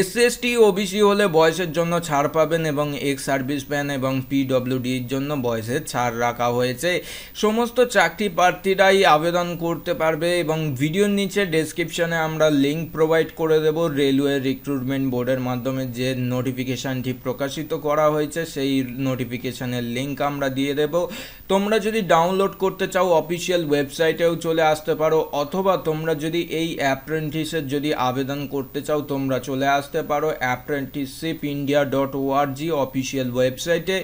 SC/ST OBC হলে বয়সের জন্য ছাড় পাবেন এবং এক্স সার্ভিসম্যান এবং PWDর জন্য বয়সের ছাড় রাখা হয়েছে। সমস্ত চাকরি প্রার্থীরাই আবেদন করতে পারবে এবং ভিডিওর নিচে ডেসক্রিপশনে আমরা লিঙ্ক প্রোভাইড করে দেব রেলওয়ে রিক্রুটমেন্ট বোর্ডের মাধ্যমে যে নোটিফিকেশানটি প্রকাশিত করা হয়েছে সেই নোটিফিকেশানের লিঙ্ক আমরা দিয়ে দেব। তোমরা যদি ডাউনলোড করতে চাও অফিসিয়াল ওয়েবসাইটেও চলে আসতে পারো, অথবা তোমরা যদি এই অ্যাপ্রেন্টিসের যদি আবেদন করতে চাও তোমরা চলে আসতে পারো apprenticeshipindia.org অফিসিয়াল ওয়েবসাইটে,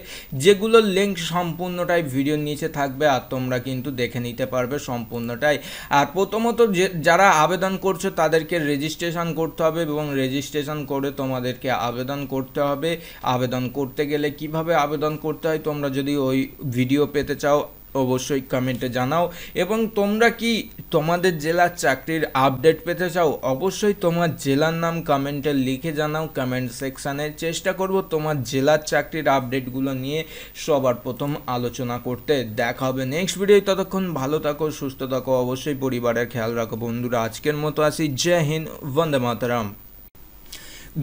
যেগুলোর লিঙ্ক সম্পূর্ণটাই ভিডিওর নিচে থাকবে আর তোমরা কিন্তু দেখে নিতে পারবে সম্পূর্ণটাই। আর প্রথমত যারা আবেদন করছো তাদেরকে রেজিস্ট্রেশন করতে হবে এবং রেজিস্ট্রেশন করে তোমাদেরকে আবেদন করতে হবে। আবেদন করতে গেলে কিভাবে আবেদন করতে হয় তোমরা যদি ওই ভিডিও পেতে চাও অবশ্যই কমেন্টে জানাও এবং তোমরা কি তোমাদের জেলার চাকরির আপডেট পেতে চাও অবশ্যই তোমার জেলার নাম কমেন্টে লিখে জানাও কমেন্ট সেকশানে। চেষ্টা করব তোমার জেলার চাকরির আপডেটগুলো নিয়ে সবার প্রথম আলোচনা করতে। দেখা হবে নেক্সট ভিডিও, ততক্ষণ ভালো থাকো সুস্থ থাকো, অবশ্যই পরিবারের খেয়াল রাখো বন্ধুরা। আজকের মতো আসি, Jai Hind, Vande Mataram.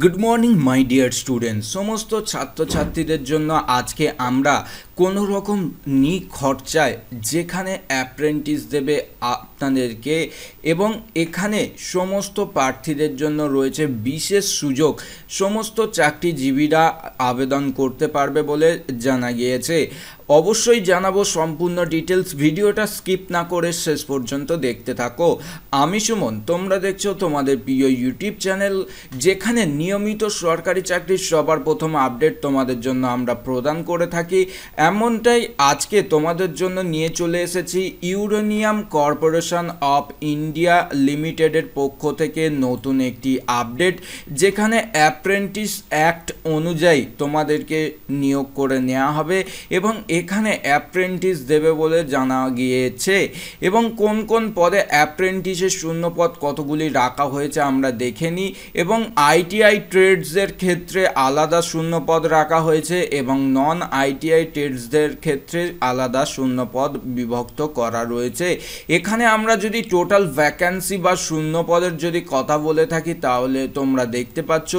Good morning my dear students, সমস্ত ছাত্রছাত্রীদের জন্য আজকে আমরা কোনো রকম খরচায় যেখানে অ্যাপ্রেন্টিস দেবে আপনাদেরকে এবং এখানে সমস্ত প্রার্থীদের জন্য রয়েছে বিশেষ সুযোগ। সমস্ত চাকরিজীবীরা আবেদন করতে পারবে বলে জানা গিয়েছে। অবশ্যই জানাবো সম্পূর্ণ ডিটেলস, ভিডিওটা স্কিপ না করে শেষ পর্যন্ত দেখতে থাকো। আমি সুমন, তোমরা দেখছো তোমাদের প্রিয় ইউটিউব চ্যানেল যেখানে নিয়মিত সরকারি চাকরির সবার প্রথম আপডেট তোমাদের জন্য আমরা প্রদান করে থাকি। তেমনটাই আজকে তোমাদের জন্য নিয়ে চলে এসেছি ইউরেনিয়াম কর্পোরেশন অফ ইন্ডিয়া লিমিটেডের পক্ষ থেকে নতুন একটি আপডেট, যেখানে অ্যাপ্রেন্টিস অ্যাক্ট অনুযায়ী তোমাদেরকে নিয়োগ করে নেওয়া হবে এবং এখানে অ্যাপ্রেন্টিস দেবে বলে জানা গিয়েছে। এবং কোন কোন পদে অ্যাপ্রেন্টিসের শূন্যপদ কতগুলি রাখা হয়েছে আমরা দেখে নিই। এবং আইটিআই ট্রেডসের ক্ষেত্রে আলাদা শূন্যপদ রাখা হয়েছে এবং নন আইটিআই ট্রেডসদের ক্ষেত্রে আলাদা শূন্যপদ বিভক্ত করা রয়েছে। এখানে আমরা যদি টোটাল ভ্যাকান্সি বা শূন্যপদের যদি কথা বলে থাকি তাহলে তোমরা দেখতে পাচ্ছ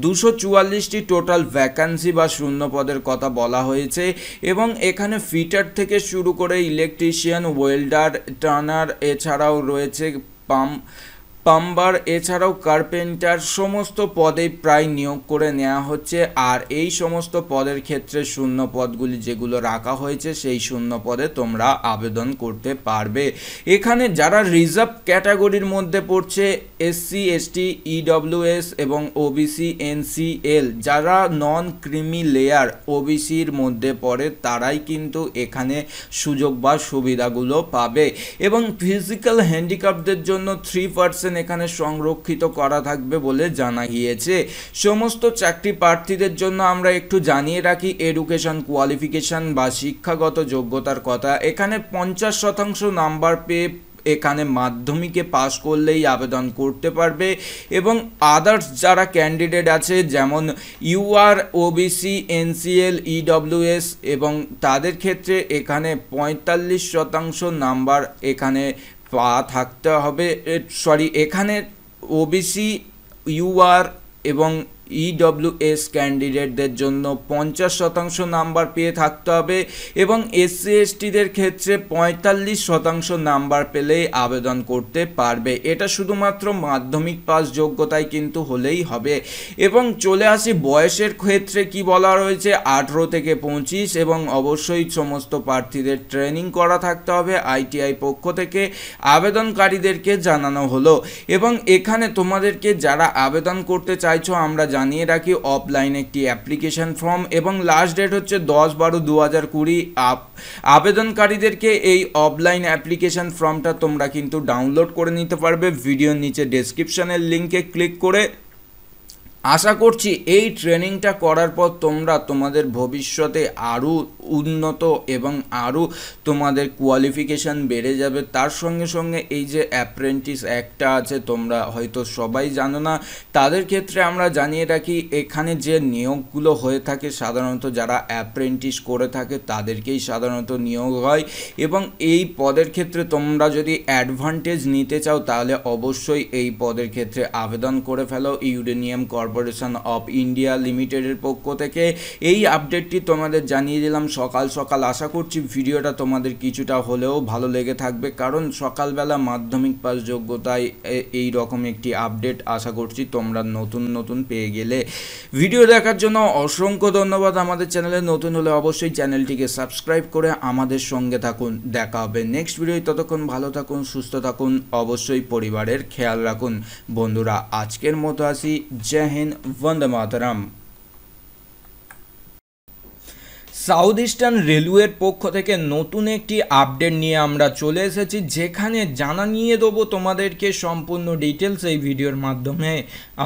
244টি টোটাল ভ্যাকান্সি বা শূন্যপদের কথা বলা হয়েছে। এবং এখানে ফিটার থেকে শুরু করে ইলেকট্রিশিয়ান, ওয়েল্ডার, টার্নার, এছাড়াও রয়েছে পাম্বার, এছাড়াও কার্পেন্টার, সমস্ত পদে প্রায় নিয়োগ করে নেওয়া হচ্ছে। আর এই সমস্ত পদের ক্ষেত্রে শূন্য পদগুলি যেগুলো রাখা হয়েছে সেই শূন্য পদে তোমরা আবেদন করতে পারবে। এখানে যারা রিজার্ভ ক্যাটাগরির মধ্যে পড়ছে এসসি, এসটি, ইডব্লিউএস এবং ওবিসি, এনসিএল, যারা নন ক্রিমি লেয়ার ওবিসির মধ্যে পড়ে তারাই কিন্তু এখানে সুযোগ বা সুবিধাগুলো পাবে। এবং ফিজিক্যাল হ্যান্ডিক্যাপদের জন্য 3% এখানে সংরক্ষিত করা থাকবে বলে জানা গিয়েছে। সমস্ত চাকরি প্রার্থীদের জন্য আমরা একটু জানিয়ে রাখি এডুকেশন কোয়ালিফিকেশন বা শিক্ষাগত যোগ্যতার কথা। এখানে 50% নাম্বার পেয়ে এখানে মাধ্যমিকে পাস করলেই আবেদন করতে পারবে। এবং আদার্স যারা ক্যান্ডিডেট আছে যেমন ইউআর, ওবিসি, এনসিএল, ইডব্লিউএস এবং তাদের ক্ষেত্রে এখানে 45% নাম্বার এখানে থাকতে হবে। এখানে ওবিসি, ইউআর এবং ইডব্লিউএস ক্যান্ডিডেটদের জন্য 50% নাম্বার পেয়ে থাকতে হবে এবং এসসি এসটিদের ক্ষেত্রে 45% নাম্বার পেলেই আবেদন করতে পারবে। এটা শুধুমাত্র মাধ্যমিক পাস যোগ্যতায় কিন্তু হলেই হবে। এবং চলে আসি বয়সের ক্ষেত্রে কি বলা রয়েছে, 18 থেকে 25 এবং অবশ্যই সমস্ত প্রার্থীদের ট্রেনিং করা থাকতে হবে আইটিআই পক্ষ থেকে, আবেদনকারীদেরকে জানানো হলো। এবং এখানে তোমাদেরকে যারা আবেদন করতে চাইছো আমরা জানিয়ে রাখি অফলাইন একটি অ্যাপ্লিকেশন ফর্ম এবং লাস্ট ডেট হচ্ছে 10/12/2020। আবেদনকারীদেরকে এই অফলাইন অ্যাপ্লিকেশন ফর্মটা তোমরা কিন্তু ডাউনলোড করে নিতে পারবে ভিডিওর নিচে ডেসক্রিপশনের লিঙ্কে ক্লিক করে। আশা করছি এই ট্রেনিংটা করার পর তোমরা তোমাদের ভবিষ্যতে আরও উন্নত এবং আরও তোমাদের কোয়ালিফিকেশান বেড়ে যাবে। তার সঙ্গে সঙ্গে এই যে অ্যাপ্রেন্টিস অ্যাক্টটা আছে তোমরা হয়তো সবাই জানো না, তাদের ক্ষেত্রে আমরা জানিয়ে রাখি এখানে যে নিয়োগগুলো হয়ে থাকে সাধারণত যারা অ্যাপ্রেন্টিস করে থাকে তাদেরকেই সাধারণত নিয়োগ হয়। এবং এই পদের ক্ষেত্রে তোমরা যদি অ্যাডভান্টেজ নিতে চাও তাহলে অবশ্যই এই পদের ক্ষেত্রে আবেদন করে ফেলো ইউরেনিয়াম কর্পোরেশন অফ ইন্ডিয়া লিমিটেডের পক্ষ থেকে। এই আপডেটটি তোমাদের জানিয়ে দিলাম সকাল সকাল। আশা করছি ভিডিওটা তোমাদের কিছুটা হলেও ভালো লেগে থাকবে, কারণ সকালবেলা মাধ্যমিক পাস যোগ্যতায় এই রকম একটি আপডেট আশা করছি তোমরা নতুন পেয়ে গেলে। ভিডিও দেখার জন্য অসংখ্য ধন্যবাদ। আমাদের চ্যানেলে নতুন হলে অবশ্যই চ্যানেলটিকে সাবস্ক্রাইব করে আমাদের সঙ্গে থাকুন। দেখা হবে নেক্সট ভিডিও। ততক্ষণ ভালো থাকুন, সুস্থ থাকুন, অবশ্যই পরিবারের খেয়াল রাখুন। বন্ধুরা আজকের মতো আসি। জয় হিন্দ, বন্দে মাতরম। সাউথ ইস্টার্ন রেলওয়ের পক্ষ থেকে নতুন একটি আপডেট নিয়ে আমরা চলে এসেছি, যেখানে জানিয়ে দেবো তোমাদেরকে সম্পূর্ণ ডিটেলস এই ভিডিওর মাধ্যমে।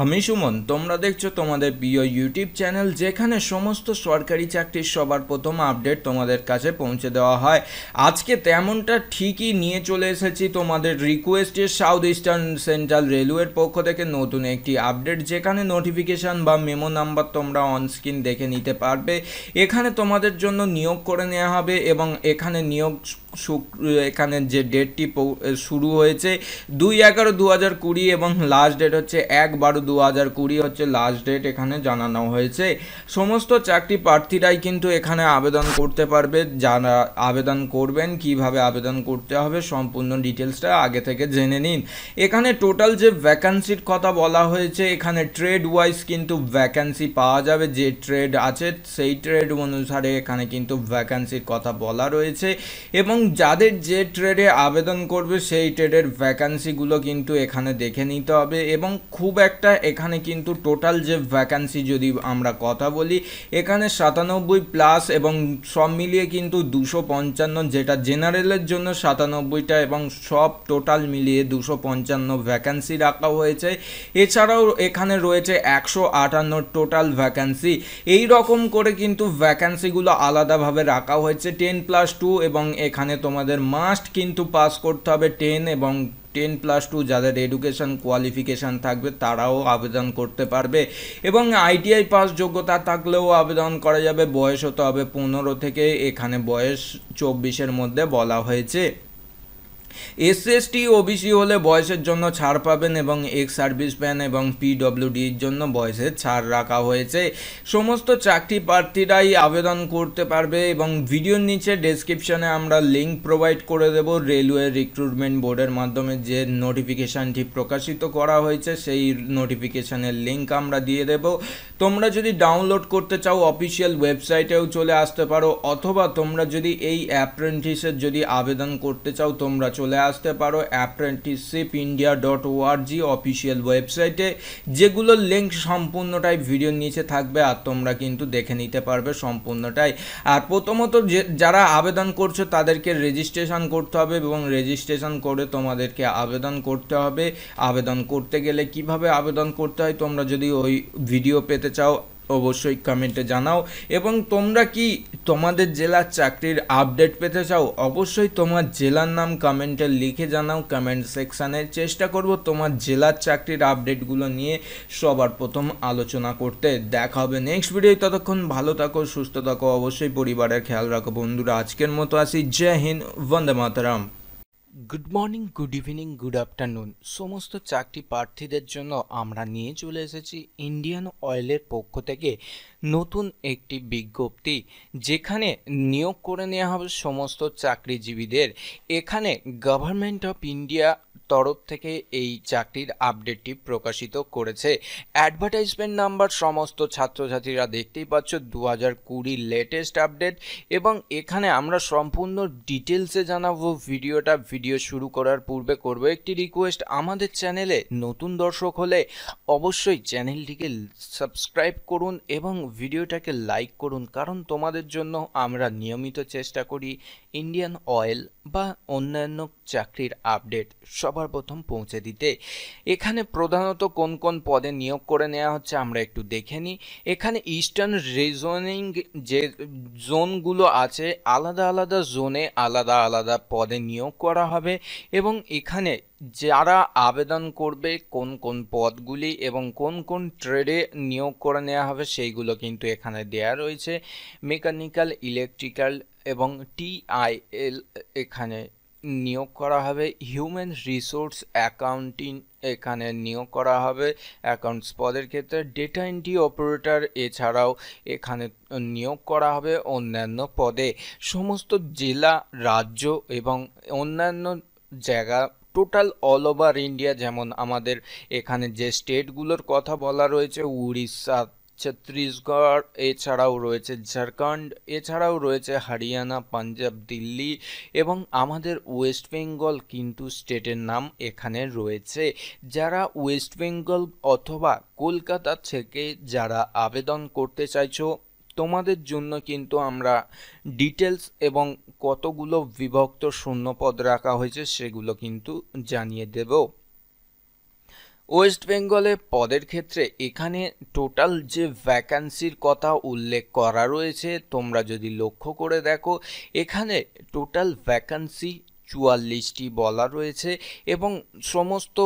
আমি সুমন, তোমরা দেখছো তোমাদের প্রিয় ইউটিউব চ্যানেল, যেখানে সমস্ত সরকারি চাকরির সবার প্রথম আপডেট তোমাদের কাছে পৌঁছে দেওয়া হয়। আজকে তেমনটা ঠিকই নিয়ে চলে এসেছি তোমাদের রিকোয়েস্টে সাউথ ইস্টার্ন সেন্ট্রাল রেলওয়ের পক্ষ থেকে নতুন একটি আপডেট, যেখানে নোটিফিকেশান বা মেমো নাম্বার তোমরা অনস্ক্রিন দেখে নিতে পারবে। এখানে তোমাদের জন্য নিয়োগ করে নেওয়া হবে এবং এখানে নিয়োগ এখানে যে ডেটটি শুরু হয়েছে 2/11/2020 এবং লাস্ট ডেট হচ্ছে 1/12/2020 হচ্ছে লাস্ট ডেট এখানে জানানো হয়েছে। সমস্ত চাকরি প্রার্থীরাই কিন্তু এখানে আবেদন করতে পারবে। যারা আবেদন করবেন কিভাবে আবেদন করতে হবে সম্পূর্ণ ডিটেলসটা আগে থেকে জেনে নিন। এখানে টোটাল যে ভ্যাকান্সির কথা বলা হয়েছে, এখানে ট্রেড ওয়াইজ কিন্তু ভ্যাকান্সি পাওয়া যাবে। যে ট্রেড আছে সেই ট্রেড অনুসারে এখানে কিন্তু ভ্যাকান্সির কথা বলা রয়েছে। এবং যাদের যে ট্রেডে আবেদন করবে সেই ট্রেডের ভ্যাকান্সিগুলো কিন্তু এখানে দেখে নিতে হবে। এবং খুব একটা এখানে কিন্তু টোটাল যে ভ্যাকান্সি যদি আমরা কথা বলি এখানে 97+ এবং সব মিলিয়ে কিন্তু 255, যেটা জেনারেলের জন্য 97টা এবং সব টোটাল মিলিয়ে 255 ভ্যাকান্সি রাখা হয়েছে। এছাড়াও এখানে রয়েছে 158 টোটাল ভ্যাকান্সি। এই রকম করে কিন্তু ভ্যাকান্সিগুলো আলাদাভাবে রাখা হয়েছে 10+2, এবং এখানে তোমাদের মাস্ট কিন্তু পাস করতে হবে 10 এবং 10+2 যাদের এডুকেশন কোয়ালিফিকেশান থাকবে তারাও আবেদন করতে পারবে। এবং আইটিআই পাস যোগ্যতা থাকলেও আবেদন করা যাবে। বয়স হতে হবে 15 থেকে, এখানে বয়স 24-এর মধ্যে বলা হয়েছে। এসসি ওবিসি হলে বয়সের জন্য ছাড় পাবেন এবং এক্স সার্ভিসম্যান এবং পিডব্লিউডির জন্য বয়সের ছাড় রাখা হয়েছে। সমস্ত চাকরি প্রার্থীরাই আবেদন করতে পারবে এবং ভিডিওর নিচে ডেসক্রিপশনে আমরা লিঙ্ক প্রোভাইড করে দেব। রেলওয়ে রিক্রুটমেন্ট বোর্ডের মাধ্যমে যে নোটিফিকেশানটি প্রকাশিত করা হয়েছে সেই নোটিফিকেশানের লিঙ্ক আমরা দিয়ে দেব। তোমরা যদি ডাউনলোড করতে চাও অফিসিয়াল ওয়েবসাইটেও চলে আসতে পারো, অথবা তোমরা যদি এই অ্যাপ্রেন্টিসের যদি আবেদন করতে চাও তোমরা চলে আসতে পারো apprenticeshipindia.org অফিসিয়াল ওয়েবসাইটে, যেগুলোর লিঙ্ক সম্পূর্ণটাই ভিডিওর নিচে থাকবে আর তোমরা কিন্তু দেখে নিতে পারবে সম্পূর্ণটাই। আর প্রথমত যারা আবেদন করছো তাদেরকে রেজিস্ট্রেশন করতে হবে এবং রেজিস্ট্রেশন করে তোমাদেরকে আবেদন করতে হবে। আবেদন করতে গেলে কিভাবে আবেদন করতে হয় তোমরা যদি ওই ভিডিও পেতে চাও অবশ্যই কমেন্টে জানাও। এবং তোমরা কি তোমাদের জেলার চাকরির আপডেট পেতে চাও অবশ্যই তোমার জেলার নাম কমেন্টে লিখে জানাও কমেন্ট সেকশানে। চেষ্টা করব তোমার জেলার চাকরির আপডেটগুলো নিয়ে সবার প্রথম আলোচনা করতে। দেখা হবে নেক্সট ভিডিও। ততক্ষণ ভালো থাকো, সুস্থ থাকো, অবশ্যই পরিবারের খেয়াল রাখো। বন্ধুরা আজকের মতো আসি। Jai Hind, Vande Mataram. Good morning, good evening, good afternoon সমস্ত চাকরি প্রার্থীদের জন্য আমরা নিয়ে চলে এসেছি ইন্ডিয়ান অয়েলের পক্ষ থেকে নতুন একটি বিজ্ঞপ্তি, যেখানে নিয়োগ করে নেওয়া হবে সমস্ত চাকরিজীবীদের। এখানে গভর্নমেন্ট অফ ইন্ডিয়া তরফ থেকে এই চাকরির আপডেটটি প্রকাশিত করেছে। অ্যাডভার্টাইজমেন্ট নাম্বার সমস্ত ছাত্রছাত্রীরা দেখতেই পাচ্ছ 2020 লেটেস্ট আপডেট। এবং এখানে আমরা সম্পূর্ণ ডিটেলসে জানাবো। ভিডিও শুরু করার পূর্বে করব একটি রিকোয়েস্ট, আমাদের চ্যানেলে নতুন দর্শক হলে অবশ্যই চ্যানেলটিকে সাবস্ক্রাইব করুন এবং ভিডিওটাকে লাইক করুন, কারণ তোমাদের জন্য আমরা নিয়মিত চেষ্টা করি ইন্ডিয়ান অয়েল বা অন্যান্য চাকরির আপডেট সবার প্রথম পৌঁছে দিতে। এখানে প্রধানত কোন কোন পদে নিয়োগ করে নেওয়া হচ্ছে আমরা একটু দেখে নিই। এখানে ইস্টার্ন রিজনিং যে জোনগুলো আছে আলাদা আলাদা জোনে আলাদা আলাদা পদে নিয়োগ করা হবে। এবং এখানে যারা আবেদন করবে কোন কোন পদগুলি এবং কোন কোন ট্রেডে নিয়োগ করে নেওয়া হবে সেইগুলো কিন্তু এখানে দেয়া রয়েছে। মেকানিক্যাল, ইলেকট্রিক্যাল এবং টিআইএল এখানে নিয়োগ করা হবে। হিউম্যান রিসোর্স অ্যাকাউন্টিং এখানে নিয়োগ করা হবে অ্যাকাউন্টস পদের ক্ষেত্রে। ডেটা এন্ট্রি অপারেটর এছাড়াও এখানে নিয়োগ করা হবে অন্যান্য পদে। সমস্ত জেলা, রাজ্য এবং অন্যান্য জায়গা টোটাল অল ওভার ইন্ডিয়া, যেমন আমাদের এখানে যে স্টেটগুলোর কথা বলা রয়েছে উড়িষ্যা, ছত্তিশগড়, এছাড়াও রয়েছে ঝাড়খণ্ড, এছাড়াও রয়েছে হরিয়ানা, পাঞ্জাব, দিল্লি এবং আমাদের ওয়েস্ট বেঙ্গল কিন্তু স্টেটের নাম এখানে রয়েছে। যারা ওয়েস্ট বেঙ্গল অথবা কলকাতা থেকে যারা আবেদন করতে চাইছো তোমাদের জন্য কিন্তু আমরা ডিটেলস এবং কতগুলো বিভক্ত শূন্যপদ রাখা হয়েছে সেগুলো কিন্তু জানিয়ে দেব। ওয়েস্ট বেঙ্গলে পদের ক্ষেত্রে এখানে টোটাল যে ভ্যাকান্সির কথা উল্লেখ করা রয়েছে তোমরা যদি লক্ষ্য করে দেখো এখানে টোটাল ভ্যাকান্সি 44টি বলা রয়েছে এবং সমস্ত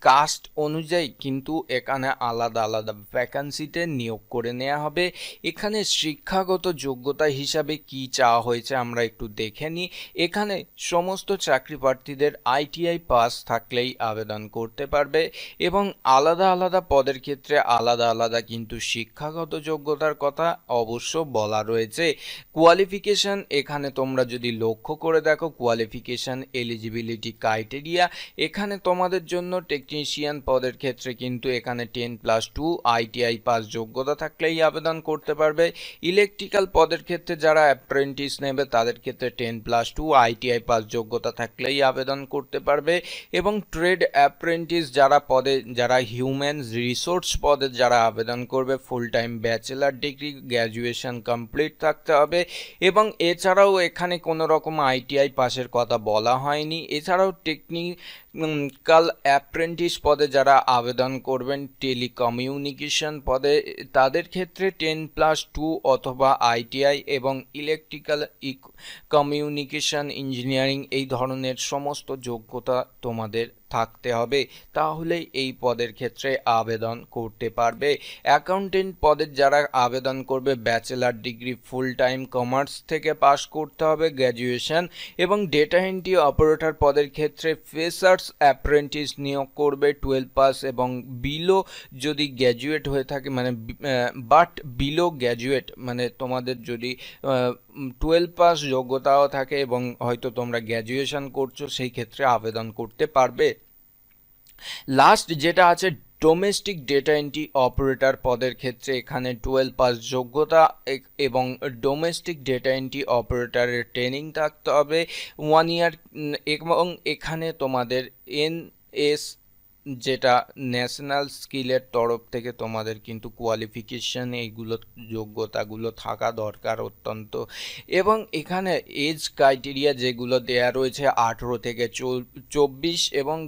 কাস্ট অনুযায়ী কিন্তু এখানে আলাদা আলাদা ভ্যাকান্সিতে নিয়োগ করে নেওয়া হবে। এখানে শিক্ষাগত যোগ্যতা হিসাবে কি চাওয়া হয়েছে আমরা একটু দেখে নিই। এখানে সমস্ত চাকরি প্রার্থীদের আইটিআই পাস থাকলেই আবেদন করতে পারবে এবং আলাদা আলাদা পদের ক্ষেত্রে আলাদা আলাদা কিন্তু শিক্ষাগত যোগ্যতার কথা অবশ্য বলা রয়েছে। কোয়ালিফিকেশন এখানে তোমরা যদি লক্ষ্য করে দেখো কোয়ালিফিকেশন কোয়ালিফিকেশান এলিজিবিলিটি ক্রাইটেরিয়া। এখানে তোমাদের জন্য টেকনিশিয়ান পদের ক্ষেত্রে কিন্তু এখানে 10+2 ITI পাস যোগ্যতা থাকলেই আবেদন করতে পারবে। ইলেকট্রিক্যাল পদের ক্ষেত্রে যারা অ্যাপ্রেন্টিস নেবে তাদের ক্ষেত্রে 10+2 ITI পাস যোগ্যতা থাকলেই আবেদন করতে পারবে। এবং ট্রেড অ্যাপ্রেন্টিস যারা হিউম্যান রিসোর্স পদে যারা আবেদন করবে full time bachelor degree graduation complete থাকতে হবে। এবং এছাড়াও এখানে কোনো রকম ITI পাসের কথা বলা হয়নি। এছাড়াও টেকনিক্যাল অ্যাপ্রেন্টিস পদে যারা আবেদন করবেন টেলিকমিউনিকেশন পদে তাদের ক্ষেত্রে 10+2 অথবা ITI এবং ইলেকট্রিক্যাল কমিউনিকেশন ইঞ্জিনিয়ারিং এই ধরনের সমস্ত যোগ্যতা তোমাদের থাকতে হবে, তাহলেই এই পদের ক্ষেত্রে আবেদন করতে পারবে। অ্যাকাউন্টেন্ট পদের যারা আবেদন করবে bachelor degree full time commerce থেকে পাস করতে হবে গ্র্যাজুয়েশন। এবং ডেটা এন্ট্রি অপারেটর পদের ক্ষেত্রে ফ্রেশার্স অ্যাপ্রেন্টিস নিয়োগ করবে 12 পাস এবং বিলো যদি গ্র্যাজুয়েট হয়ে থাকে মানে বাট বিলো গ্র্যাজুয়েট মানে তোমাদের যদি 12 পাস যোগ্যতাও থাকে এবং হয়তো তোমরা গ্র্যাজুয়েশন করছো সেই ক্ষেত্রে আবেদন করতে পারবে। লাস্ট যেটা আছে ডোমেস্টিক ডেটা এন্ট্রি অপারেটর পদের ক্ষেত্রে এখানে 12 পাস যোগ্যতা এবং ডোমেস্টিক ডেটা এন্ট্রি অপারেটরের ট্রেনিং থাকতে হবে 1 ইয়ার। এবং এখানে তোমাদের NS যেটা ন্যাশনাল স্কিলের তরফ থেকে তোমাদের কিন্তু কোয়ালিফিকেশান এইগুলো যোগ্যতাগুলো থাকা দরকার অত্যন্ত। এবং এখানে এজ ক্রাইটেরিয়া যেগুলো দেয়া রয়েছে 18 থেকে 24 এবং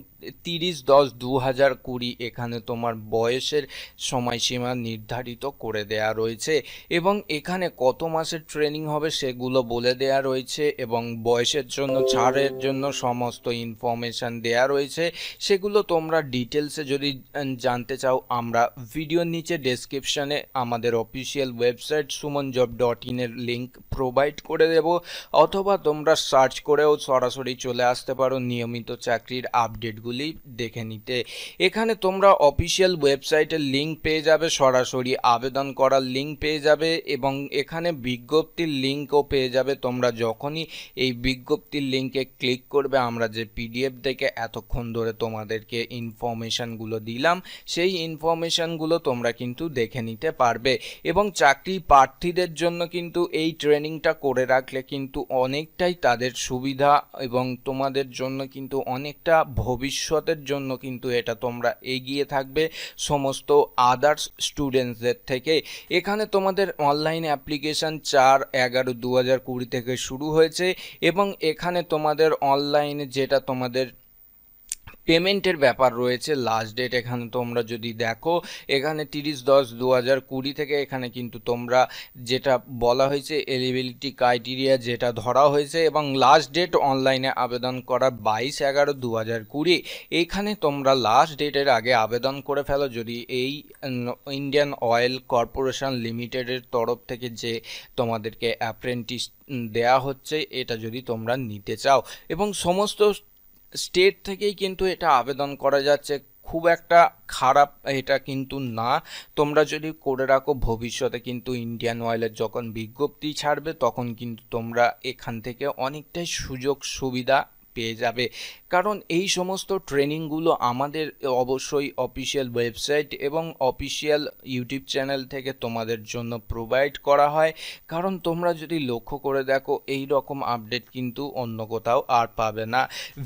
30/10/2020 এখানে তোমার বয়সের সময়সীমা নির্ধারিত করে দেয়া রয়েছে। এবং এখানে কত মাসের ট্রেনিং হবে সেগুলো বলে দেয়া রয়েছে এবং বয়সের জন্য ছাড়ের জন্য সমস্ত ইনফরমেশান দেয়া রয়েছে। সেগুলো তোমরা ডিটেলসে যদি জানতে চাও আমরা ভিডিওর নিচে ডেসক্রিপশানে আমাদের অফিসিয়াল ওয়েবসাইট sumonjob.in এর লিঙ্ক প্রোভাইড করে দেব, অথবা তোমরা সার্চ করেও সরাসরি চলে আসতে পারো নিয়মিত চাকরির আপডেটগুলি দেখে নিতে। এখানে তোমরা অফিসিয়াল ওয়েবসাইটের লিঙ্ক পেয়ে যাবে, সরাসরি আবেদন করার লিঙ্ক পেয়ে যাবে এবং এখানে বিজ্ঞপ্তির লিঙ্কও পেয়ে যাবে। তোমরা যখনই এই বিজ্ঞপ্তির লিঙ্কে ক্লিক করবে আমরা যে PDF দেখে এতক্ষণ ধরে তোমাদেরকে ইনফরমেশানগুলো দিলাম সেই ইনফরমেশানগুলো তোমরা কিন্তু দেখে নিতে পারবে। এবং চাকরি প্রার্থীদের জন্য কিন্তু এই ট্রেনিংটা করে রাখলে কিন্তু অনেকটাই তাদের সুবিধা এবং তোমাদের জন্য কিন্তু অনেকটা ভবিষ্যতের জন্য কিন্তু এটা তোমরা এগিয়ে থাকবে সমস্ত আদার্স স্টুডেন্টসদের থেকে। এখানে তোমাদের অনলাইন অ্যাপ্লিকেশান 4/11/2020 থেকে শুরু হয়েছে এবং এখানে তোমাদের অনলাইনে যেটা তোমাদের পেমেন্টের ব্যাপার রয়েছে লাস্ট ডেট এখানে তোমরা যদি দেখো এখানে 30/10/2020 থেকে এখানে কিন্তু তোমরা যেটা বলা হয়েছে এলিজিবিলিটি ক্রাইটেরিয়া যেটা ধরা হয়েছে এবং লাস্ট ডেট অনলাইনে আবেদন করা 22/11/2020। এইখানে তোমরা লাস্ট ডেটের আগে আবেদন করে ফেলো যদি এই ইন্ডিয়ান অয়েল কর্পোরেশন লিমিটেডের তরফ থেকে যে তোমাদেরকে অ্যাপ্রেন্টিস দেয়া হচ্ছে এটা যদি তোমরা নিতে চাও। এবং সমস্ত স্টেট থেকেই কিন্তু এটা আবেদন করা যাচ্ছে, খুব একটা খারাপ এটা কিন্তু না। তোমরা যদি করে রাখো ভবিষ্যতে কিন্তু ইন্ডিয়ান অয়েলের যখন বিজ্ঞপ্তি ছাড়বে তখন কিন্তু তোমরা এখান থেকে অনেকটাই সুযোগ সুবিধা পেয়ে যাবে। কারণ এই সমস্ত ট্রেনিংগুলো আমাদের অবশ্যই অফিসিয়াল ওয়েবসাইট এবং অফিসিয়াল ইউটিউব চ্যানেল থেকে তোমাদের জন্য প্রোভাইড করা হয়। কারণ তোমরা যদি লক্ষ্য করে দেখো এই রকম আপডেট কিন্তু অন্য কোথাও আর পাবে না।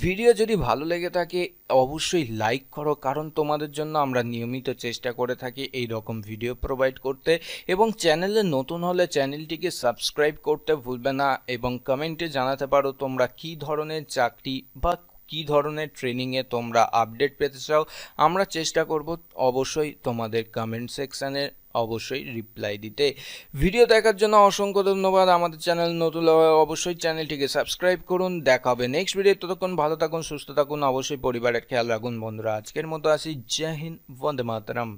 ভিডিও যদি ভালো লেগে থাকে অবশ্যই লাইক করো, কারণ তোমাদের জন্য আমরা নিয়মিত চেষ্টা করে থাকি এই রকম ভিডিও প্রোভাইড করতে। এবং চ্যানেলে নতুন হলে চ্যানেলটিকে সাবস্ক্রাইব করতে ভুলবে না এবং কমেন্টে জানাতে পারো তোমরা কী ধরনের চাকরি বা কী ধরনের ট্রেনিংয়ে তোমরা আপডেট পেতে চাও। আমরা চেষ্টা করব অবশ্যই তোমাদের কমেন্ট সেকশানে অবশ্যই রিপ্লাই দিতে। ভিডিও দেখার জন্য অসংখ্য ধন্যবাদ। আমাদের চ্যানেল নতুন অবশ্যই চ্যানেলটিকে সাবস্ক্রাইব করুন। দেখা হবে নেক্সট ভিডিও। ততক্ষণ ভালো থাকুন, সুস্থ থাকুন, অবশ্যই পরিবারের খেয়াল রাখুন বন্ধুরা। আজকের মতো আসি। জয় হিন্দ, বন্দে মাতরম।